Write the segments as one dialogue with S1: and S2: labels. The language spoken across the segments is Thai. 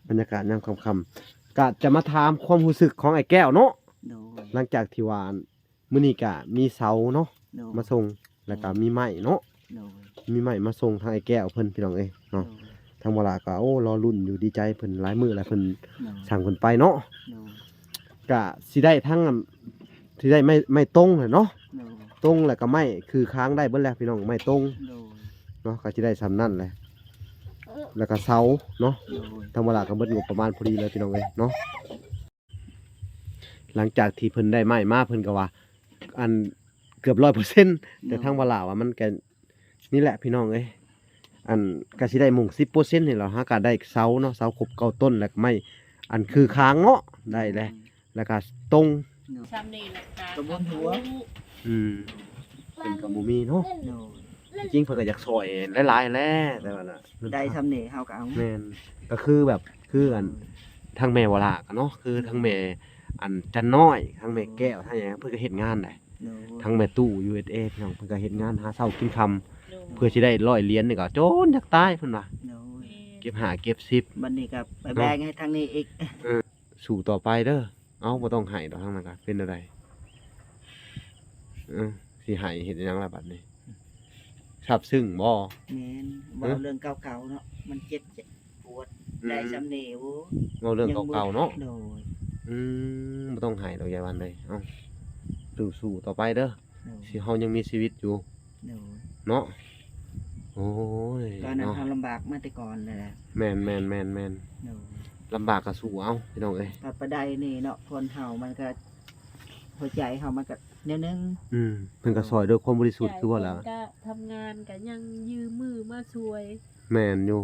S1: บรรยากาศยามค่ำๆก็จะมาถามความรู้สึกของไอ้แก้วเนาะ
S2: โดย
S1: หลังจากที่ว่ามื้อนี้ก็มีเสาเนาะ
S2: โดย
S1: มาส่งแล้วก็มีไม้เนาะ
S2: โดย
S1: มีไม้มาส่งทางไอ้แก้วเพิ่นพี่น้องเอ้ย
S2: โด
S1: เนาะ
S2: ย
S1: ทางบ่ล่ะก็โอ้รอลุ้นอยู่ดีใจเพิ่นหลายมื้อแล้วเพิ่น
S2: โดย
S1: สั่งเพิ่นไปเนาะ
S2: โดย
S1: ก็สิได้ทั้งสิได้ไม่ตรงเลยเนาะ
S2: โดย
S1: ตรงแล้วก็ไม้คือค้างได้เบิดแล้วพี่น้องไม้ตรง
S2: โดย
S1: เนาะก็สิได้ซ้ำนั่นแหละแล้วก็เสาเนาะ
S2: โดย
S1: ทางบ่ล่ะก็เบิดงบประมาณพอดีเลยพี่น้องเอ้ยเนาะหลังจากที่เพิ่นได้ไม้มาเพิ่นก็ว่าอันเกือบ 100% แต่ทางบ่ล่ะว่ามันก็นี่แหละพี่น้องเอ้ยอันก็สิได้หมุ่ง 10% นี่แหละฮะก็ได้เสาเนาะเสาครบ9ต้นแล้วก็ไม้อันคือค้างเนาะได้แล้วก็ตรง
S3: ซ้ำนี่แหละค่ะ
S2: กระบวนหัว
S1: เป็นกับบ่มีเนาะ
S2: โดย
S1: จริงๆเพิ่นก็อยากซอยหลายๆแหละแต่ว่าน่ะ
S2: ได้ทำเหน่เฮาก็เอา
S1: แม่นก็คือแบบคืออันทางแม่วราเนาะคือทางแม่อันจันน้อยทางแม่แก้วทางหยังเพิ่นก็เฮ็ดงานได้
S2: โดย
S1: ทางแม่ตู้ USA พี่น้องเพิ่นก็เฮ็ดงานหาเช้ากินค่ำ
S3: โดย
S1: เพื่อสิได้100เหรียญนี่ก็โจนอยากตายเพิ่นว่า
S2: โดย
S1: เก็บ5เก็บ10
S2: บัดนี้ก็ไปแบ่งให้ทางนี้อีก
S1: สู่ต่อไปเด้อเอาบ่ต้องให้ดอกทางนั้นก็เป็นอะไรสิให้เฮ็ดหยังล่ะบัดนี้ทราบซึ้งบ่
S2: แม่นเว้าเรื่องเก่าๆเนาะมันเจ็บปวดได้ทำเหน่โอ้
S1: เว้าเรื่องเก่าๆเนาะ
S2: โดย
S1: บ่ต้องให้ดอกยายวันเลยเอ้าสู้ต่อไปเด้อ
S2: โดย
S1: สิเฮายังมีชีวิตอยู่
S2: โดย
S1: เนาะโอ้ย
S2: ตอนนั้น
S1: เนาะ
S2: เฮาลำบากมาแต่ก่อนนั่นแหละ
S1: แม่น
S2: โดย
S1: ลำบากก็สู้เอาพี่น้องเอ้ย
S2: ปัดประไดนี่เนาะคนเฮามันก็หัวใจเฮามันก็แนวนึง
S1: เพิ่นก็ซอยด้วยความบริสุทธิ์คือว่าล่ะ
S3: ก็ทำงานก็ยังยืมมือมาช่วย
S1: แม่นอยู่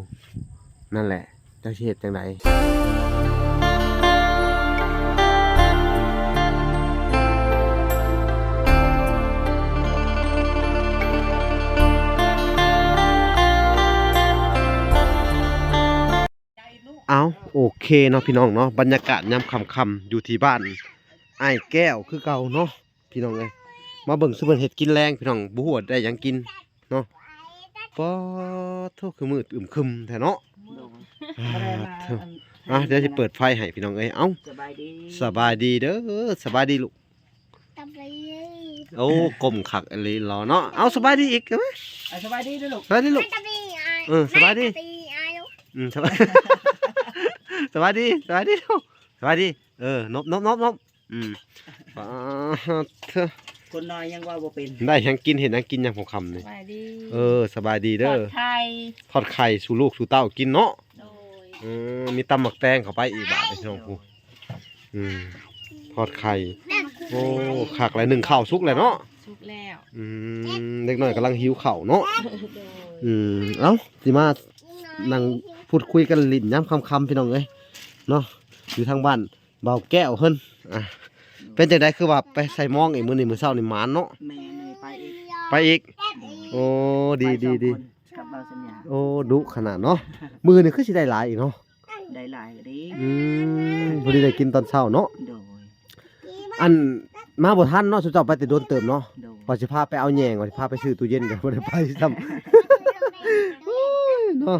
S1: นั่นแหละจักสิเฮ็ดจังไดเอาโอเคเนาะพี่น้องเนาะบรรยากาศยามค่ำๆอยู่ที่บ้านอ้ายแก้วคือเก่าเนาะพี่น้องเอ้ยมาเบิ่งซุเพิ่นเฮ็ดกินแรงพี่น้องบ่ฮู้ว่าได้หยังกินเนาะปอโทคือมืดอึมครึมแท้เนาะ
S2: โดย
S1: อ่า
S2: บ่ได้มา
S1: เถอะเดี๋ยวสิเปิดไฟให้พี่น้องเอ้ยเอ้า
S2: สบายดี
S1: สบายดีเด้อสบายดีลูก
S4: ตะไป
S1: โอ้กลมคักอะไรรอเนาะเอาสบายดีอีกไหม
S2: สบายดีเด้อลูก
S1: สบายดีลูก
S4: ตะปีอาย
S1: สบายดี
S4: ตะปีอายลูก
S1: สบาย สบายดีสบายดีลูกสบายดีนบปาเถอะ
S2: คนน้อยยังว่าบ่เป็น
S1: ได้หยังกินเห็นหยังกินหยังของคำนี่
S3: สบายดี
S1: สบายดี
S3: ปล
S1: เด้
S3: อ
S1: อ
S3: ดภัย
S1: ทอดไข่สู่ลูกสู่เต้ากินเนาะ
S3: โดย
S1: มีตำหมักแตงเข้าไปอีกบาทไปพี่น้องกูทอดไข่โอ้คักหลายหนึ่งข้าวสุกเลยเนาะ
S3: สุกแล้ว
S1: เด็กน้อยกำลังหิวข้าวเนาะ
S3: โดย
S1: เอ้าสิมานั่งพูดคุยกันลิ้นย้ำคำๆพี่น้องเอ้ยเนาะอยู่ทางบ้านเบาแก้วเพิ่นเป็นจังไดคือว่าไปใส่หมองอีกมื้อนี้มื้อเช้านี่หมานเนาะ
S2: แม่นี่ไปอีก
S1: ไปอีกโอ้ดี
S2: ไปสองคนกับเบาสัญญา
S1: โอ้ดุขนาดเนาะมื้อนี่คือสิได้หลายอีกเนาะ
S2: ได้หลายก็ดี
S1: พอดีได้กินตอนเช้าเนาะ
S2: โดย
S1: อันมาบ่ทันเนาะสุเจ้าไปแต่โดนเติมเนาะ
S2: โดย
S1: ว่าสิพาไปเอาแยงว่าสิพาไปซื้อตู้เย็นกันบ่ได้ไปซ้ำ เนาะ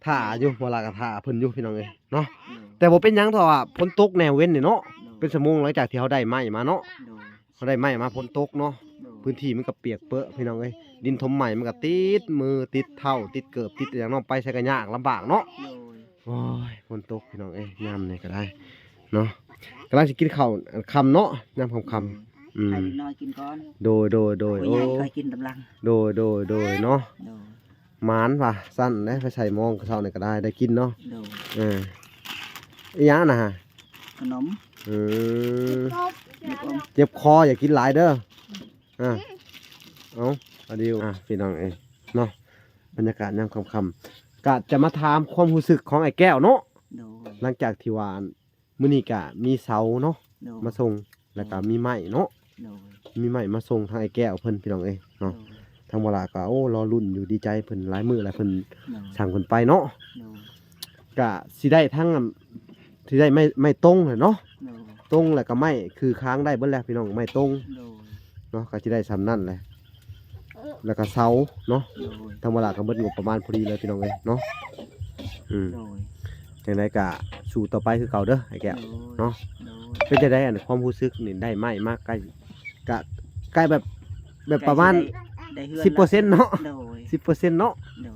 S1: ถ่าอยู่เวลาก็ถ่าเพิ่นอยู่พี่น้องเอ้ยเนาะ
S2: โดย
S1: แต่บ่เป็นหยังเท่าว่าฝนตกแนวเว้นนี่เนาะ
S2: โดย
S1: เป็นชั่วโมงหลังจากที่เขาได้ไม้มาเนาะ
S2: โดย
S1: เขาได้ไม้มาฝนตกเนาะ
S2: โดย
S1: พื้นที่มันก็เปียกเปื้อะพี่น้องเอ้ยดินถมใหม่มันก็ติดมือติดเท้าติดเกิบติดอย่างน้องไปใช้ก็ยากลำบากเนาะ
S2: โดย
S1: โอ้ยฝนตกพี่น้องเอ้ยยามนี่ก็ได้เนาะกำลังสิกินข้าวค่ำเนาะยามค่ำๆ
S2: ให้เด็กน้อยกินก่อน
S1: โดย
S2: ผู้
S1: โอ้
S2: ใหญ่ค่อยกินตำลัง
S1: โดยเนาะ
S2: โดย
S1: หมานว่ะสั้นได้ไปใส่หมองกระเช้านี่ก็ได้กินเนาะ
S2: โดย
S1: อีหยังน่ะฮะ
S2: ขนม
S1: อืม
S4: กบ
S2: ลูกอม
S1: เจ็บคออย่ากินหลายเด้อเอาเดียวพี่น้องเอ้ยเนาะบรรยากาศยามค่ำๆก็จะมาถามความรู้สึกของไอ้แก้วเนาะ
S2: โดย
S1: หลังจากที่ว่ามื้อนี้ก็มีเสาเนาะ
S2: โดย
S1: มาส่งแล้วก็มีไม้เนาะ
S2: โดย
S1: มีไม้มาส่งทางไอ้แก้วเพิ่นพี่น้องเอ้ย
S2: โด
S1: เนาะ
S2: ย
S1: ทางบ่ล่ะก็โอ้รอลุ้นอยู่ดีใจเพิ่นหลายมื้อแล้วเพิ่น
S2: โดย
S1: สั่งเพิ่นไปเนาะ
S2: โดย
S1: ก็สิได้ทั้งสิได้ไม่ตรงเลยเนาะ
S2: โดย
S1: ตรงแล้วก็ไม้คือค้างได้เบิดแล้วพี่น้องไม้ตรง
S2: โดย
S1: เนาะก็สิได้ซ้ำนั่นแหละแล้วก็เสาเนาะ
S2: โดย
S1: ทางบ่ล่ะก็เบิดงบประมาณพอดีเลยพี่น้องเอ้ยเนาะ
S2: โดย
S1: จั จังไดก็สู้ต่อไปคือเก่าเด้อไอ้แก้ว
S2: โดย
S1: เนาะ
S2: โดย
S1: เป็นจังไดอันความรู้สึกนี่ได้ไหมมากใกล้กะใกล้แบบประมาณ
S2: ได้เฮือน
S1: 10%เนาะ
S2: โดย
S1: 10%เนาะ
S2: โด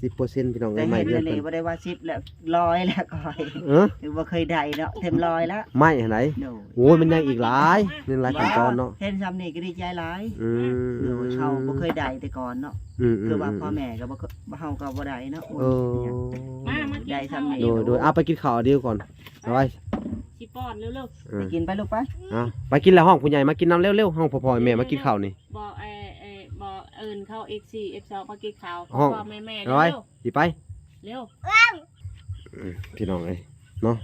S2: ย
S1: 10%พี่น้อง
S2: แต่
S1: เอ้ยไม่
S2: เห็น
S1: เดือน
S2: นี่
S1: เพิ่น
S2: บ่ได้ว่า10แล้ว100แล้วก่อย
S1: เออ
S2: ถือว่าเคยได้เนาะเต็ม100แล้ว
S1: ไม่อันไหน
S2: โดย
S1: โอ้ยมันยังอีกหลายนี่หลายขั้นตอนเนาะ
S2: เห็นซ้ำนี่ก็ดีใจหลาย
S1: อืม
S2: โดยเฮาบ่เคยได้แต่ก่อนเนาะ คือว่าพ่อแม่ก็บ่เคยเฮาก็บ่ได้เนาะ
S1: เออ
S3: มากิน
S2: ได้ซ้ำนี่
S1: โดยเอาไปกินข้าวเดียวก่อนเอาไว้
S3: สิป้อนเร็ว
S1: เอ
S2: ไป
S1: อ
S2: กินไปลูกไป
S1: เอาไปกินแล้วห้องผู้ใหญ่มากินน้ำเร็วๆห้องพ่อๆแม่มากินข้าวนี่
S3: ๆบอกบอกเอิ้นเข้า X4 F2 มากินข้าว
S1: ห้อง
S3: พ่อแม่ๆ
S1: เอาไว้
S3: เร็ว
S1: สิไป
S3: ๆเร็ว
S1: พี่น้องเอ้ยเนาะ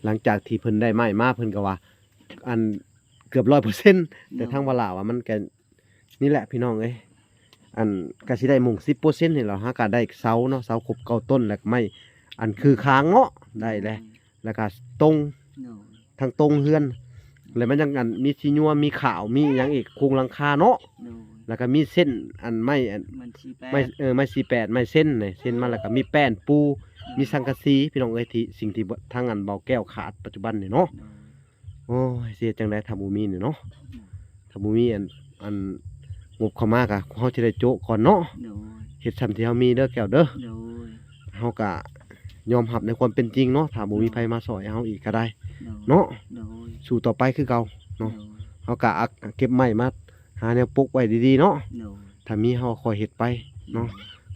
S1: หลังจากที่เพิ่นได้ไม้มาเพิ่นก็ว่า อันเกือบ100%แต่ทางว่าลาวว่ามันก็นี่แหละพี่น้องเอ้ยอันก็สิได้มุง10%นี่แหละฮะก็ได้เสาเนาะเสาครบ9ต้นแล้วก็ไม้อันคือค้างเงาะได้แล้วก็ตรง
S2: โดย
S1: ทางตรงเฮือนแล้วมันยังอันมีสีนัวมีขาวมีหยังอีกโครงหลังคาเนาะ
S2: โดย
S1: แล้วก็มีเส้นอันไม้อัน
S2: มันสิแป
S1: ไม้ไม้48ไม้เส้นนี่เส้นมาแล้วก็มีแป้นปูมีสังกะสีพี่น้องเอ้ยที่สิ่งที่ทางอันเบาแก้วขาดปัจจุบันนี่เนาะ
S2: โดย
S1: โอ้ยเสียจังได๋ถ้าบ่มีนี่เนาะถ้าบ่มีอันงบเข้ามากะเฮาสิได้โจะก่อนเนาะ
S2: โดย
S1: เฮ็ดซ้ํที่เฮามีเด้อแก้วเด้อ
S2: โดย
S1: เฮาก็ยอมรับในความเป็นจริงเนาะถ้าบ่มีไผมาสอยเฮาอีกก็ได้
S2: โดย
S1: เนาะ
S2: โดย
S1: สู้ต่อไปคือเก่า เนาะ
S2: โดย
S1: เฮาก็เก็บไม้มาหาแนวปลูกไว้ดีๆเนาะ
S2: โดย
S1: ถ้ามีเฮาค่อยเฮ็ดไปเนาะ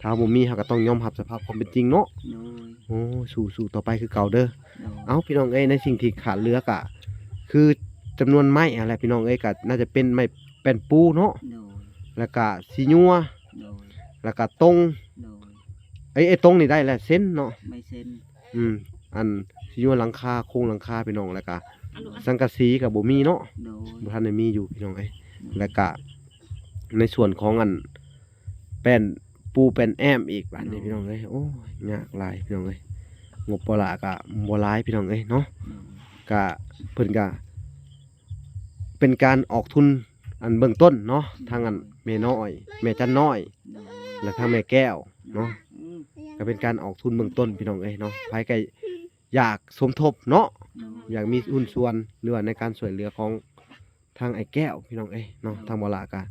S1: ถ้าบ่มีเฮาก็ต้องยอมรับสภาพความเป็นจริงเนาะ
S2: โดย
S1: โอ้สู้ต่อไปคือเก่าเด้อ
S2: โดย
S1: เอ้าพี่น้องเอ้ยในสิ่งที่ขาดเหลือก็คือจำนวนไม้อะไรพี่น้องเอ้ยก็น่าจะเป็นไม้แป้นปูเนาะ
S2: โดย
S1: แล้วก็สีญัว
S2: โดย
S1: แล้วก็ตรง
S2: โดย
S1: ไอ้ตรงนี่ได้แล้วเส้นเนาะ
S2: ไม่เซ็น
S1: อันสีญัวหลังคาโครงหลังคาพี่น้องแล้วก็
S3: อันลูก
S1: สังกะสีก็บ่มีเนาะ
S2: โดย
S1: บ่ทันได้มีอยู่พี่น้องเอ้ยแล้วก็ในส่วนของอันแป้นปูแป้นแอมอีกบัดนี้พี่น้องเอ้ยโอ้ยยากหลายพี่น้องเอ้ยงบบ่หลายก็บ่หลายพี่น้องเอ้ยเนาะ
S2: โดย
S1: ก็เพิ่นก็เป็นการออกทุนอันเบื้องต้นเนาะทางอันแม่น้อยแม่จันน้อย
S2: โดย
S1: และทางแม่แก้วเนาะ
S2: อืม
S1: ก็เป็นการออกทุนเบื้องต้นพี่น้องเอ้ยเนาะภายก็อยากสมทบเนาะ
S2: โดย
S1: อยากมีหุ้นส่วนหรือว่าในการช่วยเหลือของทางไอ้แก้วพี่น้องเอ้ยเนาะทางบ่ละก็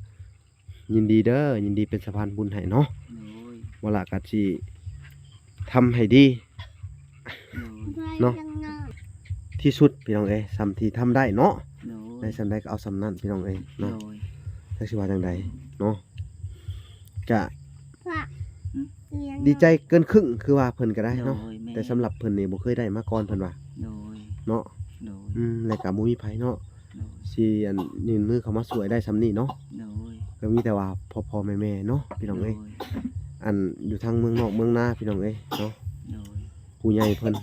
S1: ยินดีเด้อยินดีเป็นสะพานบุญให้เนาะ
S2: โดย
S1: บ่ละก็สิทำให้ดี
S2: โดย
S1: เนาะ ที่สุดพี่น้องเอ้ยซ้ำที่ทำได้เนาะ
S2: โด
S1: ใน
S2: ย
S1: ซ้ำใดก็เอาซ้ำนั้นพี่น้องเอ้ย
S2: โด
S1: เนาะ
S2: ย
S1: จักสิว่าจังใดเนาะก็
S4: ว่า
S1: ดีใจเกินครึ่งคือว่าเพิ่นก็ได้
S2: โด
S1: เนาะ
S2: ยม่
S1: แต่สำหรับเพิ่นนี่บ่เคยได้มาก่อนเพิ่นว่า
S2: โดย
S1: เนาะ
S2: โดย
S1: แล้วก็บ่มีไผเนาะ
S2: โดย
S1: สิยื่นมือเข้ามาช่วยได้ซำนี้เนาะ
S2: โดย
S1: ก็มีแต่ว่าพ่อๆแม่ๆเนาะพี่น้องเอ้ย
S2: โดย
S1: อันอยู่ทางเมืองนอกเมืองนาพี่น้องเอ้ยเนาะ
S2: โดย
S1: ผู้ใหญ่เพิ่น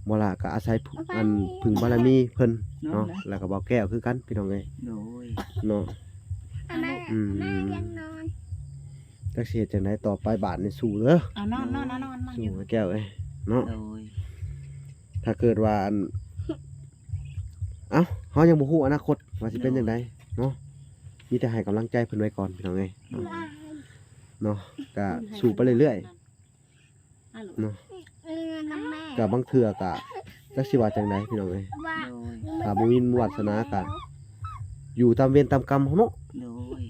S1: บ่ล่ะก็อาศัยอันพึ่งบารมีเพิ่นเนาะแล้วก็บ่แก้วคือกันพี่น้องเอ้ย
S2: โดย
S1: เนาะ
S4: แม่
S1: อืม
S4: แม่ยังนอน
S1: จักสิเฮ็ดจังไดต่อไปบาดนี้สู้เด้อ
S3: เอานอนมาอ
S1: สู้
S3: ยู่
S1: ให้แก้วเอ้ยเนาะ
S2: โดย
S1: ถ้าเกิดว่าเอ้าเฮายังบ่ฮู้อนาคตว่าสิเป็นจังไดเนาะมีแต่ให้กำลังใจเพิ่นไว้ก่อนพี่น้องเอ้ยเนาะ
S4: ว่า
S1: เนาะก็สู้ไปเรื่อย
S3: ฮัลโหล
S1: ๆเนาะ
S4: น้ำแม่
S1: ก็บางเทื่อก็จักสิว่าจังไดพี่น้องเอ้ย
S4: ว่า
S2: โดย
S1: ถ้าบ่มีวาสนาก็อยู่ตามเวรตามกรรมเฮาเนาะ
S2: โดย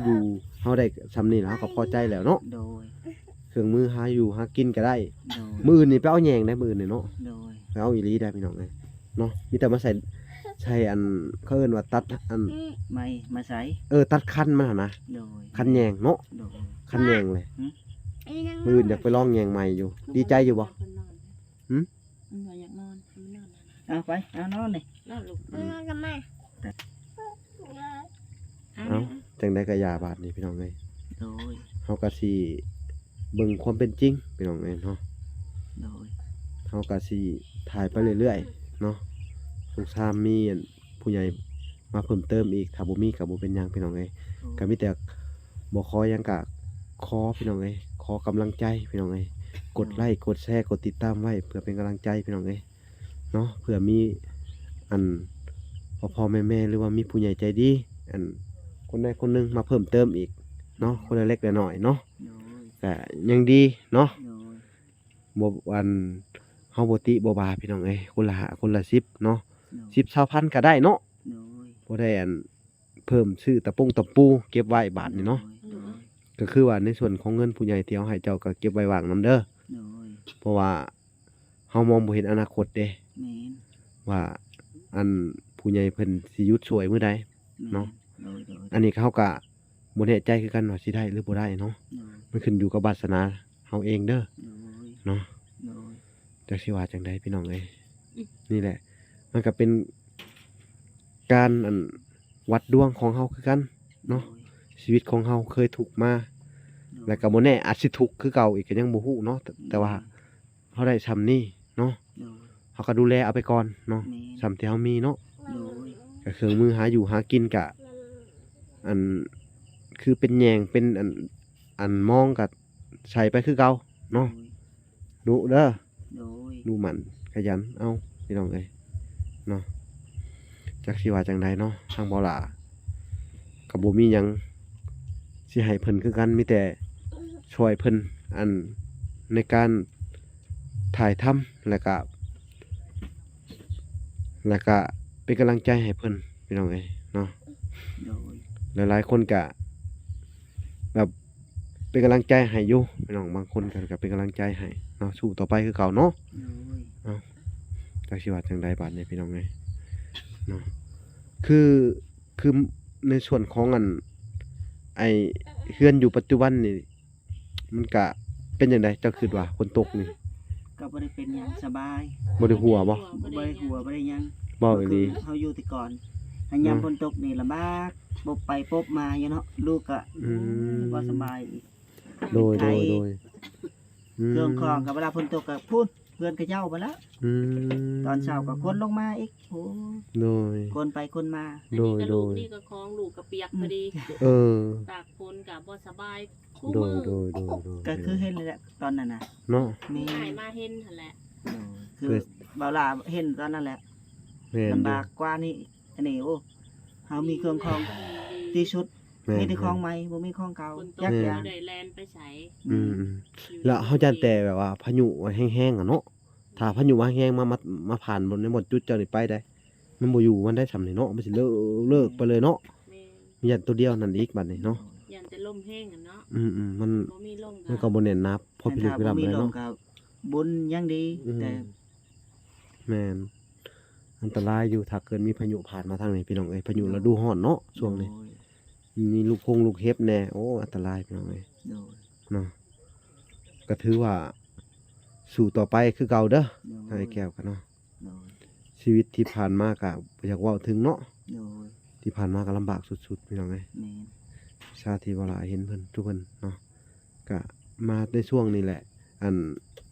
S1: อยู่เฮาได้ซำนี้แล้วเฮาก็พอใจแล้วเนาะ
S2: โดย
S1: เครื่องมือหาอยู่หากินก็ได้
S2: โดย
S1: มื้ออื่นนี่ไปเอาแยงได้มื้ออื่นนี่เนาะ
S2: โดย
S1: ไปเอาอีหลีได้พี่น้องเอ้ยเนาะมีแต่มาใช้อันเขาเอิ้นว่าตัดอัน
S2: ไม่มาใส่
S1: ตัดคันมันหั่นนะ
S2: โดย
S1: คันแยงเนาะ
S2: โดย
S1: คันแยงเลย
S4: ยัง
S1: มื้ออื่นอยากไปลองแยงใหม่อยู่ ดีใจอยู่บ่ หืม
S3: มันอยากนอนมันนอน
S2: เอาไปเอานอนนี่
S3: นอนลูก
S4: นอนกับแม่
S3: เอา
S1: เอ้าจังได๋ก็อย่าบาดนี่พี่น้องเอ้ย
S2: โดย
S1: เฮาก็สิเบิ่งความเป็นจริงพี่น้องเอ้ยเนาะ
S2: โดย
S1: เฮาก็สิถ่ายไปเรื่อยๆเนาะทุกชามมีอันผู้ใหญ่มาเพิ่มเติมอีกถ้าบ่มีก็บ่เป็นหยังพี่น้องเอ้ยก็มีแต่บ่ขอหยังก็ขอพี่น้องเอ้ยขอกำลังใจพี่น้องเอ้ยกดไลค์กดแชร์กดติดตามไว้เพื่อเป็นกำลังใจพี่น้องเอ้ยเนาะเพื่อมีอันพ่อๆแม่ๆหรือว่ามีผู้ใหญ่ใจดีอันคนใดคนหนึงมาเพิ่มเติมอีกเนาะคนละเล็กละน้อยเนาะ
S2: โดย
S1: ก็ยังดีเนาะ
S2: โดย
S1: บ่อันเฮาบ่ติบ่ว่าพี่น้องเอ้ยคนละ5คนละ10เนาะ
S2: โดย
S1: 10 20,000ก็ได้เนาะ
S2: โดย
S1: บ่ได้อันเพิ่มซื้อตะปูเก็บไว้บาทนี่เนาะ
S2: โดย
S1: ก็คือว่าในส่วนของเงินผู้ใหญ่ที่เอาให้เจ้าก็เก็บไว้วางนำเด้อ
S2: โดย
S1: เพราะว่าเฮามองบ่เห็นอนาคตเด้
S2: แม่น
S1: ว่าอันผู้ใหญ่เพิ่นสิหยุดช่วยมื้อใด เนาะ
S2: โดยโดย
S1: อันนี้เขาก็บ่แน่ใจคือกันว่าสิได้หรือบ่ได้เนาะ
S2: โดย
S1: มันขึ้นอยู่กับวาสนาเฮาเองเด้อ
S2: โดย
S1: เนาะ
S2: โดย
S1: จักสิว่าจังไดพี่น้องเอ้ยนี่แหละ มันก็เป็นการอันวัดดวงของเฮาคือกันเนาะชีวิตของเฮาเคยถูกข์มาแล้วก็บ่แน่อาจสิทุกข์คือเก่าอีกก็ยังบ่ฮู้เนาะแต่ว่าเฮาได้ซำนี้เนาะ
S2: โดย
S1: เฮาก็ดูแลเอาไปก่อนเนาะ
S2: แม่น
S1: ซำที่เฮามีเนาะ
S2: โดย
S1: ก็เครื่องมือหาอยู่หากินก็อันคือเป็นแยงเป็นอันมองก็ใช้ไปคือเก่าเนาะดูเด้อ
S2: โดย
S1: ดูหมันขยันเอาพี่น้องเอ้ยเนาะจักสิว่าจังใดเนาะทางบ่ล่ะก็บ่มีหยังสิให้เพิ่นคือกันมีแต่ช่วยเพิ่นอันในการถ่ายทำแล้วก็เป็นกำลังใจให้เพิ่นพี่น้องเอ้ยเนาะ
S2: โดย
S1: หลายๆคนก็แบบเป็นกำลังใจให้อยู่พี่น้องบางคนก็เป็นกำลังใจให้เนาะสู้ต่อไปคือเก่าเนาะ
S2: โดย
S1: จักสิว่าจังใดบาดนี้พี่น้องเอ้ยเนาะคือในส่วนของไอ้เฮือนอยู่ปัจจุบันนี่มันก็เป็นจังไดเจ้าคิดว่าฝนตกนี่
S2: ก็บ่ได้เป็นหยังสบาย
S1: บ่ได้หัวบ่
S2: บ่ได้หัวบ่ได้หยัง
S1: บ่อีหลี
S2: เฮาอยู่แต่ก่อนหันยามฝนตกนี่ลำบากปบไปปบมาอยู่เนาะลูกก็
S1: อืม
S2: บ่สบายอีก
S1: โดย
S2: ไข้
S1: ม
S2: เครื่องคองกับเวลาฝนตกก็พูดเพื่อนก็เจ้าไปแล้ว
S1: อืม
S2: ตอนเช้าก็คนลงมาอีกโอ้
S1: โดย
S2: คนไปคนมา
S3: อัน
S1: โด
S3: นี้
S1: ย
S3: ก็ลูก
S1: โดย
S3: นี่ก็คองลูกก็เปียกพอดี
S1: เออ
S3: ตากฝนก็บ่สบายคู่
S1: โด
S3: มื
S1: ย
S3: อ
S1: โดย
S2: ก็คือเห็นเลยแหละตอนนั้นน่ะ
S1: เนาะ
S2: มี
S3: ให้มาเห็นหั่นแหละ
S2: คือเบาหลาเห็นตอนนั้นแหละ
S1: แม่น
S2: ลำบากกว่านี่อันนี้โอ้เฮามีเครื่องคองที่ชุด
S1: แม่น
S2: มีแต่ของใหม่บ่มีของเก่า
S3: ฝนตก
S2: ยัก
S3: บ่
S2: ยา
S3: ได้แลนไปไส
S1: อืมแล้วเฮาจันแต่แบบว่าพายุแห้งๆอ่ะเนาะถ้าพายุมาแห้งมาผ่านบนในหมดจุดเจ้านี่ไปได้ มันบ่อยู่มันได้สำนี่เนาะมันสิเลิกไปเลยเนาะ
S3: แม่น
S1: มีอย่างตัวเดียวนั่นอีกบัดนี้เนาะ
S3: ยันแต่ลมแห้งอะเนาะ
S1: มัน
S3: บ่มีลม
S1: มันก็บ่แน่นนับพอพี่ลึกพี่ลํเลย
S2: ถ้าบ่มีลม
S1: เนาะ
S2: ก็บุญยังดี
S1: อืม
S2: แต่
S1: แม่นอันตรายอยู่ถ้าเกิดมีพายุผ่านมาทางนี้พี่น้องเอ้ยพายุฤดูร้อนเนาะช่วงนี้ มีลูกเห็บแน่โอ้อันตรายพี่น้องเอ้ย
S2: โดย
S1: เนาะก็ถือว่าสู่ต่อไปคือเก่าเด้อ
S2: โดย
S1: ให้แก้วกันเนาะ
S2: โดย
S1: ชีวิตที่ผ่านมาก็บ่อยากเว้าถึงเนาะ
S2: โดย
S1: ที่ผ่านมาก็ลำบากสุดๆพี่น้องเอ้ย
S2: แม่น
S1: ชาติที่เวลาเห็นเพิ่นทุกคนเนาะก็มาในช่วงนี้แหละ อัน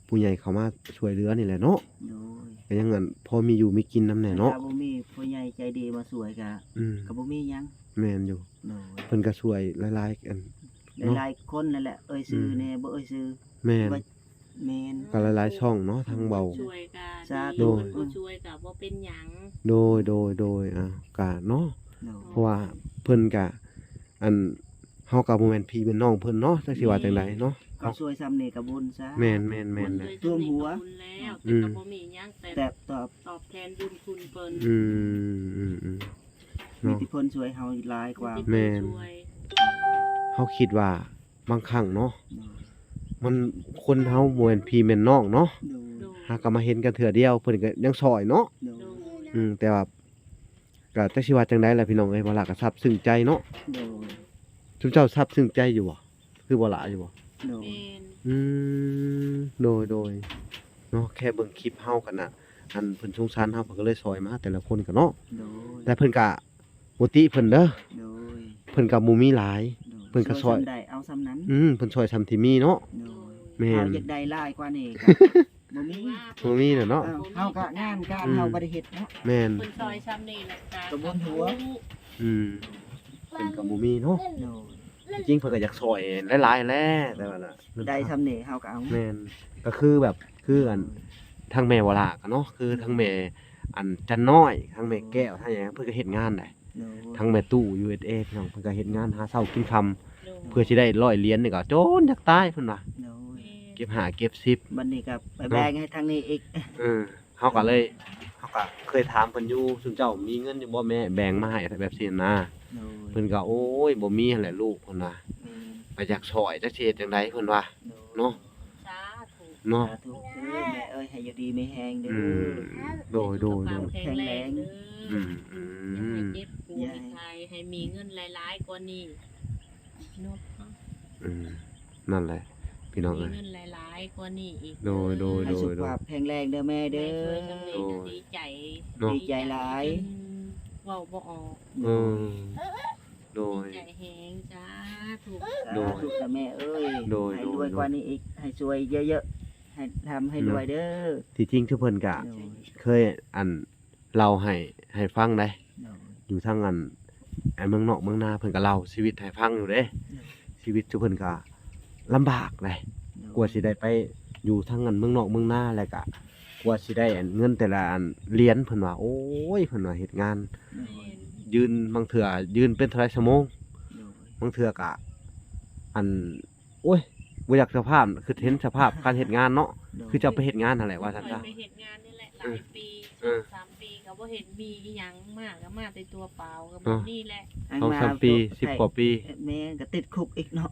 S1: ผู้ใหญ่เขามาช่วยเหลือนี่แหละเนาะ
S2: โดย
S1: ก็ยังอันพอมีอยู่มีกินนำแน่เนาะ
S2: ถ้าบ่มีผู้ใหญ่ใจดีมาสวยก็
S1: อืม
S2: ก็บ่มีหยัง
S1: แม่นอยู่
S2: โดย
S1: เพิ่นก็ช่วยหลายๆอัน เนาะ
S2: หลายๆคนนั่นแหละเอ่ยชื่อแน่บ่เอ่ยชื่อ
S1: แม่น
S2: ว่าแม่น
S1: ก็หลายๆช่องเนาะทางเบา
S3: ช่วยกัน
S2: สา
S3: ดี
S2: ธุ
S3: คนบ่ช่วยก็บ่เป็นหยัง
S1: โดยก็เนาะ
S2: โดย
S1: เพราะว่าเพิ่นก็อันเฮาก็บ่แม่นพี่เป็นน้องเพิ่นเนาะจักสิว่าจังไดเนาะ
S2: เขาช่วยซ้ำนี่ก็บุญซะ
S1: แม่น
S3: คน
S1: ๆ
S3: ช่วย
S1: นะ
S3: จะมีกับบุญแล้ว
S1: อื
S3: แต่
S1: ม
S3: ก็บ่มีหยังแต่
S2: แต่ตอบ
S3: ตอบแทนบุญคุณเพิ่น
S1: อืม
S2: มี
S1: เนาะ
S2: ที่เพิ่นช่วยเฮาหลายกว่า
S3: ที่
S1: แม่
S3: เพิ่น
S1: น
S3: ช่วย
S1: เฮาคิดว่าบางครั้งเนาะ
S2: โดย
S1: มันคนเฮาบ่แม่นพี่แม่นน้องเนาะ
S2: โดย
S3: โดย
S1: หากก็มาเห็นกันเทื่อเดียวเพิ่นก็ยังซอยเนาะ
S2: โด
S3: โด
S2: ย
S3: ย
S1: แต่ว่าก็จักสิว่าจังไดล่ะพี่น้องเอ้ยบ่ล่ะก็ซาบซึ้งใจเนาะ
S2: โดย
S1: ทุกเจ้าซาบซึ้งใจอยู่บ่คือบ่ล่ะอยู่บ่
S2: โดย
S3: แม่น
S1: อืมโดยเนาะแค่เบิ่งคลิปเฮากันน่ะอันเพิ่นสงสารเฮาเพิ่นก็เลยซอยมาแต่ละคนก็เนาะ
S2: โดย
S1: แต่เพิ่นก็บ่ติเพิ่นเด้อ
S2: โดย
S1: เพิ่นก็บ่มีหลาย
S2: โดย
S1: เพิ่นก็ซอย
S2: ซ้ำใดเอาซ้ำนั้น
S1: เพิ่นซอยซำที่มีเนาะ
S2: โดย
S1: แม่น
S2: เฮาอยากได้หลายกว่านี้ก็บ่มี
S1: บ่มีน่ะเนาะ
S2: เฮาก็งานการเฮาบ่ได้เฮ็ดเนาะ
S1: แม่น
S3: เพิ่นซอยซ้ำนี่แหละจ้ะ
S2: กระบวนหัว
S1: อืมเพิ่นก็บ่มีเนาะ
S2: โดย
S1: จริงๆเพิ่นก็อยากซอยหลายๆแหละแต่ว่าน่ะ
S2: ได้ซ้ำนี่เฮาก็เอา
S1: แม่นก็คือแบบคืออันทางแม่วลาก็เนาะคือทางแม่อันจันน้อยทางแม่แก้วทางหยังเพิ่นก็เฮ็ดงานได้
S2: โดย
S1: ทางแม่ตู้ USA พี่น้องเพิ่นก็เฮ็ดงานหาเช้ากินค่ำ
S3: โดย
S1: เพื่อสิได้100เหรียญนี่ก็โจนอยากตายเพิ่นว่า
S2: โดย
S1: เก็บ5เก็บ10
S2: บัดนี้ก็ไปแบ่งให้ทางนี้อีก
S1: เฮาก็เลยเฮาก็เคยถามเพิ่นอยู่ซุมเจ้ามีเงินอยู่บ่แม่แบ่งมาให้แบบซี่นะ
S2: โดย
S1: เพิ่นก็โอ้ยบ่มีหั่นแหละลูกเพิ่นว่า
S2: แม่น
S1: ไปอยากซอยจักสิเฮ็ดจังไดเพิ่นว่า
S2: โดย
S1: เนาะ
S3: สาธุ
S1: เนาะ
S2: สาธุเด้อแม่เอ้ยให้อยู่ดีมีแฮงเด้
S1: อื
S2: อ
S1: มโดย
S3: สุขภาพแข็งแรงเด้อ
S1: อืม
S3: อย่าให้เจ็บป่วยไข้ให้มีเงินหลายๆกว่านี้เนาะ
S1: นั่นแหละพี่น้อง
S3: มี
S1: เอ้ย
S3: เงินหลายๆกว่านี้อีก
S1: โดย
S2: ให้สุขภาพแข็งแรงเด้อแม่
S3: แม่
S2: เด้อ
S3: ช่วยสำเร็จดีใจ
S1: เนาะ
S2: ดีใจหลาย
S3: เว้าบ่ออก
S1: เออโดย
S3: ดีใจแฮงจ้าถูก
S1: โดย
S2: สาธุเด้อแม่เอ้ย
S1: โดย
S2: ให้รวยกว่านี้อีกให้สวยเยอะๆให้ทำให้รวยเด้อ
S1: ที่จริงทุกเพิ่นก็
S2: โดย
S1: เคยอันเล่าให้ฟังได้
S2: โดย
S1: อยู่ทางอันเมืองนอกเมืองนาเพิ่นก็เล่าชีวิตให้ฟังอยู่เด้ ชีวิตทุกเพิ่นก็ลำบากเลยกว่าสิได้ไปอยู่ทางเมืองนอกเมืองนาแล้วก็กว่าสิได้อันเงินแต่ละอันเหรียญเพิ่นว่าโอ้ยเพิ่นว่าเฮ็ดงาน ยืนบางเทื่อยืนเป็นเท่าไรชั่วโมง บางเทื่อก็อันโอ้ยบ่อยากสภาพคือเห็นสภาพการเฮ็ดงานเนาะคือจะไปเฮ็ดงานนั่นแหละว่าซั่น
S3: ข้
S1: ซะ
S3: อยไปเฮ็ดงานนี่แหละหลายปี
S1: เออ
S3: 2-3 ปีก็บ่เห็นมีอีหยังมากก็มาแต่ตัวเปล่าก็บ่นี่แหละ
S1: 2-3 ปี10กว่าปี
S2: แม่ก็ติดคุกอีกเนาะ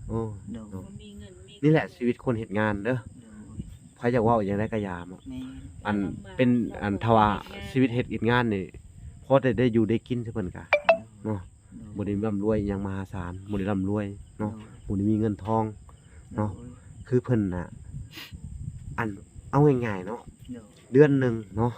S1: โอ้
S2: โดย
S3: บ่มีเงินมี
S1: นี่แหละชีวิตคนเฮ็ดงานเด้อ
S2: โดย
S1: ใครอยากเว้าอย่างไรก็ยามอะ
S2: แม่
S1: อันเป็นอันทว่าชีวิตเฮ็ดงานนี่พอได้อยู่ได้กินซิเพิ่นก็เนาะบ่ได้ร่ำรวยหยังมหาศาลบ่ได้ร่ำรวยเนาะบ่ได้มีเงินทอง เนาะ คือเพิ่นน่ะ อันเอาง่ายๆเนาะ
S2: โดย
S1: เดือนหนึงเนาะ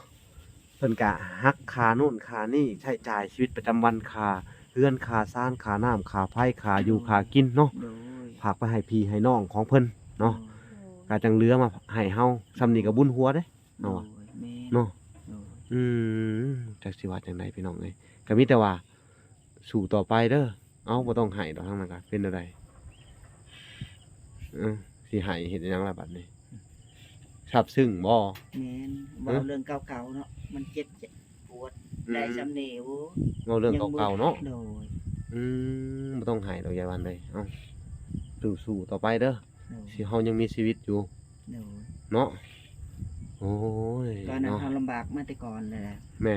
S1: เพิ่นก็หักค่าโน่นค่านี่ใช้จ่ายชีวิตประจำวันค่าเรือนค่าซ่านค่าน้ำค่าไฟค่าอยู่ค่ากินเนาะ
S2: โดย
S1: ฝากไปให้พี่ให้น้องของเพิ่นเนาะก็จังเหลือมาให้เฮาซำนี้ก็บุญหัวเด้
S2: โด
S1: เนาะ
S2: ยแม่
S1: เนาะ
S2: โดย
S1: จักสิว่าจังไดพี่น้องเอ้ยก็มีแต่ว่าสู้ต่อไปเด้อเอ้าบ่ต้องให้ดอกทางนั้นก็เป็นจั่งใดสิให้เฮ็ดหยังล่ะบัดนี้ทราบซึ้งบ่
S2: แม่นเว้าเรื่องเก่าๆเนาะมันเจ็บปวดได้ซำนี้โอ้
S1: เว้าเรื่องเก่าๆเนาะ
S2: โดย
S1: บ่ต้องให้ดอกยายวันเอ้ยเอ้าสู้ๆต่อไปเด้อ
S2: โดย
S1: สิเฮายังมีชีวิตอยู่
S2: โดย
S1: เนาะโอ้ย
S2: ตอนนั้น
S1: เนาะ
S2: เฮาลำบากมาแต่ก่อนเลยแหละ
S1: แม่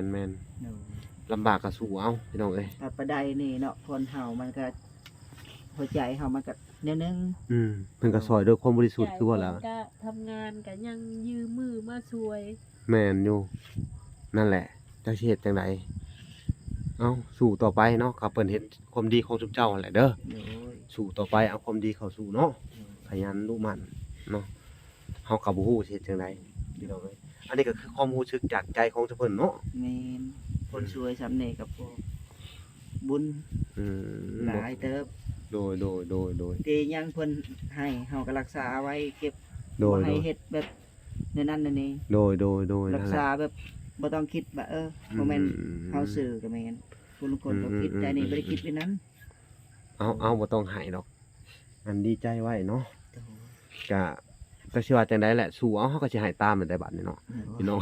S1: นๆ
S2: โดย
S1: ๆลำบากก็สู้เอาพี่น้องเอ้ย
S2: ปัดประไดนี่เนาะคนเฮามันก็หัวใจเฮามันก็แนวนึง
S1: เพิ่นก็ซอยด้วยความบริสุทธิ์คือว่าล่ะ
S3: ก็ทำงานก็ยังยืมมือมาช่วย
S1: แม่นอยู่นั่นแหละจักสิเฮ็ดจังไดเอ้าสู้ต่อไปเนาะก็เพิ่นเห็นความดีของทุกเจ้านั่นแหละเด้อ
S2: โดย
S1: สู้ต่อไปเอาความดีเข้าสู่เนาะขยันรู้มันเนาะเฮาก็บ่ฮู้สิเฮ็ดจังไดพี่น้องเอ้ยอันนี้ก็คือความรู้สึกจากใจของทุกเพิ่นเนาะ
S2: แม่นคนช่วยสำเร็จกับพวกบุญ
S1: อืม
S2: หลายเติบ
S1: โดย
S2: ที่ยังเพิ่นให้เฮาก็รักษาไว้เก็บ
S1: โด
S2: บ่
S1: ย
S2: ให้เฮ็ดแบบนั้นนั่นนี่
S1: โดย
S2: รั
S1: นั่
S2: ก
S1: นแห
S2: ษา
S1: ละ
S2: แบบบ่ต้องคิดว่าบ่แม่นเฮาซื้อก็แม่นผู้ลางคนก็คิดแต่นี่บ่ได้คิดแบบนั้น
S1: เอาบ่ต้องให้ดอกอันดีใจไว้เนาะ
S2: โดย
S1: ก็สิว่าจังได๋แหละสู้เอาเฮาก็สิให้ตามนั่นได้บัดนี้เนาะพี่น้อง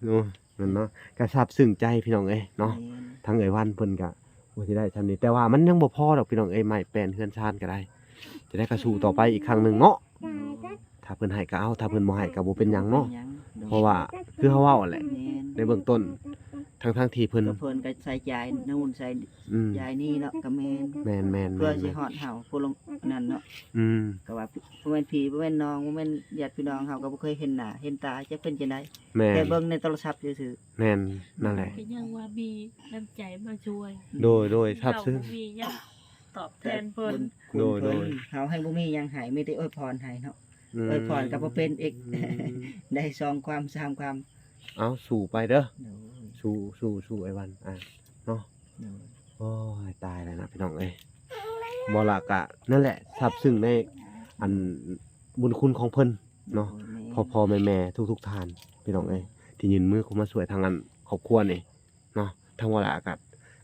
S1: เนาะนั่นเนาะก็ซาบซึ้งใจพี่น้องเอ้ยเนาะ
S2: แม่น
S1: ทั้งเอ้ยวันเพิ่นก็บ่สิได้ทำนี้แต่ว่ามันยังบ่พอดอกพี่น้องเอ้ยไม้แปลนเฮือนชานก็ได้ จะได้ก็สู้ต่อไปอีกครั้งหนึงเนาะถ้าเพิ่นให้ก็เอาถ้าเพิ่นบ่ให้ก็บ่เป็นหยังเนาะเพราะว่าคือเฮาเว้าแหละ
S2: แม่น
S1: ในเบื้องต้นทั้งที่เพิ่น
S2: ก็เพิ่นก็ใส่ใจนู่นใส่
S1: อืม
S2: ยายนี่เนาะก็แม่น
S1: แม่น
S2: เพื่อสิฮอดเฮาผู้ลงนั่นเนาะ
S1: อืม
S2: ก็ว่าบ่แม่นพี่บ่แม่นน้องบ่แม่นญาติพี่น้องเฮาก็บ่เคยเห็นหน้าเห็นตาจะเป็นจังได๋
S1: แม่
S2: แต่
S1: น
S2: เบิ่งในโทรศัพท์ซื่อ
S1: แม่นนั่นแหละ
S3: ก็ยังว่ามีน้ำใจมาช่วย
S1: โดยซาบซึ้ง
S3: เราบ่มีหยังตอบแทน
S2: ๆ
S3: เพิ่น
S2: คุณ
S1: โดย
S2: เพิ่นเฮาให้บ่มีหยังให้มีแต่อวยพรให้เนาะอวยพรก็บ่เป็นอีก ได้สองความสามความ
S1: เอาสู้ไปเด้อ
S2: โดย
S1: สู้ไอ้วันเนาะ
S2: โดย
S1: โอ้ยตายแล้วนะพี่น้องเอ้ยบ่ละกะนั่นแหละซาบซึ้งในอันบุญคุณของเพิ่นเนาะ พ่อแม่ทุกท่านพี่น้องเอ้ยที่ยืนมือเข้ามาช่วยทางนั้นครอบครัวนี่เนาะทางว่าละกะ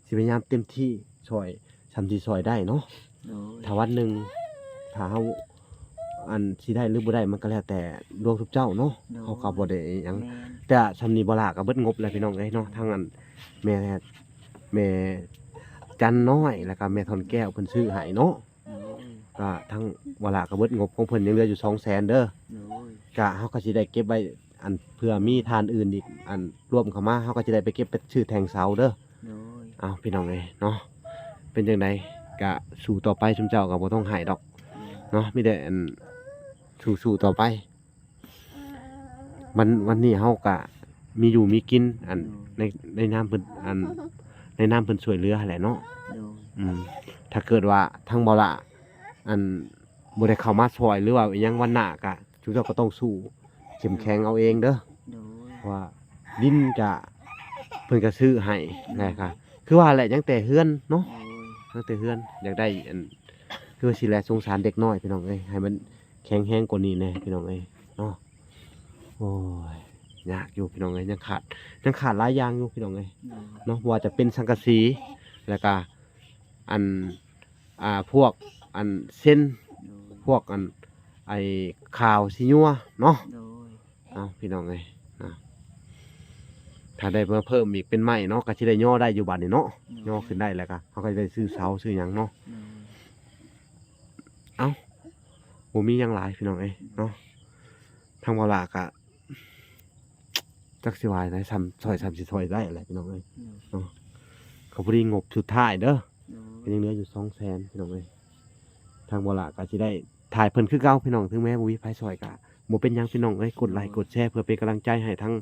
S1: สิพยายามเต็มที่ช่วยทำที่ช่วยได้เนาะ
S2: โดย
S1: ถ้าวันหนึงถ้าเฮาอันสิได้หรือบ่ได้มันก็แล้วแต่ดวงทุกเจ้าเนาะเฮาก็บ่ได้หยัง
S2: แม่น
S1: แต่สำนี้บ่ละก็เบิดงบแล้วพี่น้องเอ้ยเนาะทางนั้นแม่ จันน้อยแล้วก็แม่ทอนแก้วเพิ่นซื้อให้เนาะ
S2: โดย
S1: ก็ทั้งวลาก็เบิดงบของเพิ่นยังเหลืออยู่ 200,000เด้อ
S2: โดย
S1: ก็เฮาก็สิได้เก็บไว้อันเผื่อมีทานอื่นอีกอันรวมเข้ามาเฮาก็สิได้ไปเก็บไปชื่อแทงเสาเด้อ
S2: โดย
S1: อ้าวพี่น้องเอ้ยเนาะเป็นจังไดก็สู้ต่อไปชุมเจ้าก็บ่ต้องหายดอกเนาะมีแต่อันสู้ๆต่อไปวันนี้เฮาก็มีอยู่มีกินอันในนามเพิ่นอันในนามเพิ่นช่วยเหลือหั่นแหละเนาะ
S2: โดย
S1: ถ้าเกิดว่าทางบ่ละอันบ่ได้เข้ามาช่วยหรือว่าอิหยังวันหน้าก็ชุมเจ้าก็ต้องสู้เข้มแข็งเอาเองเด้อ
S2: โดย
S1: เพราะว่าดินก็เพิ่นก็ซื้อให้นะครับคือว่าแหละยังแต่เฮือนเนาะ
S2: โดย
S1: ยังแต่เฮือนอยากได้อันคือสิแลสงสารเด็กน้อยพี่น้องเอ้ยให้มันแข็งแรงกว่านี้แน่พี่น้องเอ้ยเนาะโอ้ยยากอยู่พี่น้องเอ้ยยังขาดหลายอย่างอยู่พี่น้องเอ้ย
S2: โดย
S1: เนาะบ่ว่าจะเป็นสังกะสีแล้วก็อันพวกอันเส้น
S2: โดย
S1: พวกอันไอ้ข่าวสิญัวเนาะ
S2: โดย
S1: เอาพี่น้องเอ้ยนะถ้าได้เพิ่มอีกเป็นไม้เนาะก็สิได้ย่อได้อยู่บัดนี้เนาะย่อขึ้นได้แล้วก็เขาก็จะได้ซื้อเสาซื้อหยังเนาะ
S2: โดย
S1: บ่มีหยังหลายพี่น้องเอ้ยเนาะทางเวลาก็จักสิว่าได้ซ้ำซอยสิซอยได้แหละพี่น้องเอ้ยเขาพอดีงบสุดท้ายเด้อ
S2: โด
S1: ก็
S2: ย
S1: ยังเหลืออยู่ 200,000พี่น้องเอ้ยทางเวลาก็สิได้ถ่ายเพิ่นคือเก่าพี่น้องถึงแม้บ่มีไผซอยก็บ่เป็นหยังพี่น้องเอ้ยกดไลค์กดแชร์เพื่อเป็นกำลังใจให้ทั้ง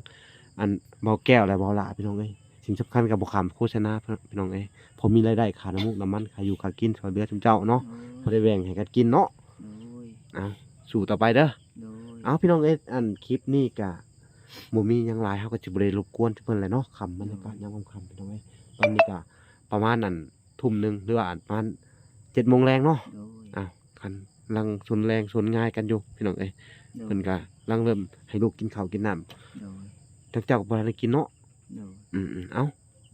S1: อันเบาแก้วและเบาหลาพี่น้องเอ้ยสิ่งสำคัญก็บ่ขามโฆษณาพี่น้องเอ้ยผมมีรายได้ค่าน้ำมูกน้ำมันค่าอยู่ค่ากินช่วยเหลือชุมเจ้าเนาะพอได้แบ่งให้กันกินเนาะ
S2: โดย
S1: เอาสู่ต่อไปเด้อ
S2: โดย
S1: เอาพี่น้องเอ้ยอันคลิปนี้ก็บ่มีหยังหลายเฮาก็สิบ่ได้รบกวนเพิ่นแหละเนาะค่ำบรรยากาศยามค่ำๆพี่น้องเอ้ยตอนนี้ก็ประมาณนั้นทุ่มหนึงหรือว่าประมาณ 7:00 นเนาะ
S2: โดย
S1: อ้าวคันลังสนแรงสนง่ายกันอยู่พี่น้องเอ้ยเพิ่นก็ลังเริ่มให้ลูกกินข้าวกินน้ำ
S2: โดย
S1: ทั้งเจ้าก็บ่ทันได้กินเนาะ
S2: โดย
S1: เอ้า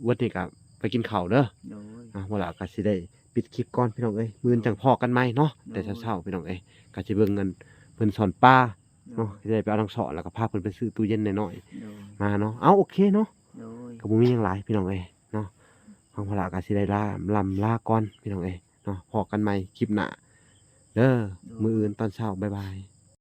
S1: วันนี้ก็ไปกินข้าวเด้อ
S2: โดย
S1: เวลาก็สิได้ปิดคลิปก่อนพี่น้องเอ้ยมื้อนี้จังพอกันใหม่เนาะแต่เช้าๆพี่น้องเอ้ยก็สิเบิ่งเงินเพิ่นสอนป้าเนาะสิได้ไปเอาน้ำสอนแล้วก็พาเพิ่นไปซื้อตู้เย็นน้อย
S2: โดย
S1: ๆมาเนาะเอาโอเคเนาะ
S2: โดย
S1: ก็บ่มีหยังหลายพี่น้องเอ้ยเนาะของพลาก็สิได้ลาก่อนพี่น้องเอ้ยเนาะพอกันใหม่คลิปหน้าเด้อมื้ออื่นตอนเช้าบ๊ายบาย